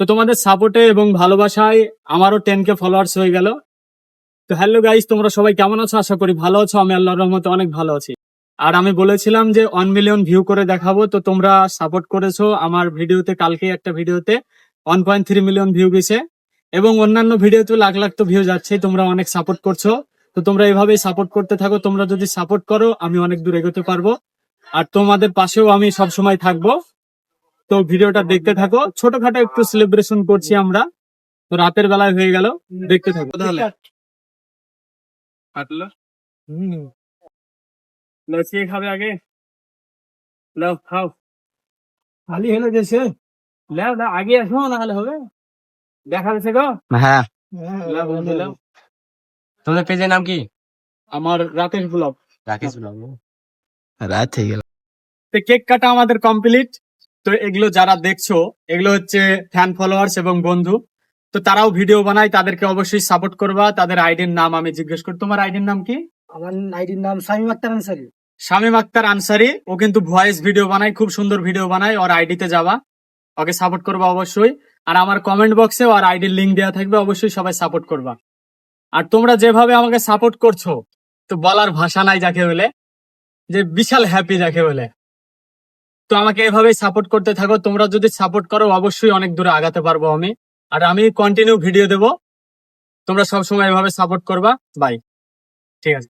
তো তোমাদের সাপোর্টে এবং ভালোবাসায় আমারও 10K ফলোয়ার্স হয়ে গেল। তো হ্যালো গাইস, তোমরা সবাই কেমন আছো? আশা করি ভালো আছো। আমি আল্লাহর রহমতে অনেক ভালো আছি। আর আমি বলেছিলাম যে 1 মিলিয়ন ভিউ করে দেখাবো, তো তোমরা সাপোর্ট করেছো আমার ভিডিওতে। কালকে একটা ভিডিওতে 1.3 মিলিয়ন ভিউ গেছে এবং অন্যান্য ভিডিওতে লাখ লাখ তো ভিউ যাচ্ছে। তোমরা অনেক সাপোর্ট করছো, তো তোমরা এভাবেই সাপোর্ট করতে থাকো। তোমরা যদি সাপোর্ট করো আমি অনেক দূর এগোতে পারবো, আর তোমাদের পাশেও আমি সব সময় থাকবো। তো ভিডিওটা দেখতে থাকো। ছোটখাটো একটু সেলিব্রেশন করছি আমরা, তো রাতের বেলায় হয়ে গেল, দেখতে থাকো তাহলে। কাটলো লসিয়ে খাবে আগে, লাও খাও। খালি হলো দেশে, লাও লাও আগে আসো, না হলে হবে। দেখা যাচ্ছে গো। হ্যাঁ, লাও বন্ধু লাও। তোমাদের পেজের নাম কি? আমার রাতের ব্লগ। রাকেশ ব্লগ। রাত হয়ে গেল। তো কেক কাটা আমাদের কমপ্লিট। তো এগুলো যারা দেখছো, এগুলো হচ্ছে ফ্যান ফলোয়ার্স এবং বন্ধু। তো তারাও ভিডিও বানায়, তাদেরকে অবশ্যই সাপোর্ট করবা। তাদের আইডির নাম আমি জিজ্ঞেস করি, তোমার আইডির নাম কি? আমার আইডির নাম শামীম আক্তার আনসারী। শামীম আক্তার আনসারি। ও কিন্তু ভয়েস ভিডিও বানায়, খুব সুন্দর ভিডিও বানায়। ওর আইডিতে যাবা, ওকে সাপোর্ট করবা অবশ্যই। আর আমার কমেন্ট বক্সে ওর আইডির লিঙ্ক দেওয়া থাকবে, অবশ্যই সবাই সাপোর্ট করবা। আর তোমরা যেভাবে আমাকে সাপোর্ট করছো, তো বলার ভাষা নাই যাকে বলে, যে বিশাল হ্যাপি যাকে বলে। তো আমাকে এভাবেই সাপোর্ট করতে থাকো। তোমরা যদি সাপোর্ট করো অবশ্যই অনেক দূরে আগাতে পারবো আমি। আর আমি কন্টিনিউ ভিডিও দেবো, তোমরা সবসময় এভাবে সাপোর্ট করবা। বাই, ঠিক আছে।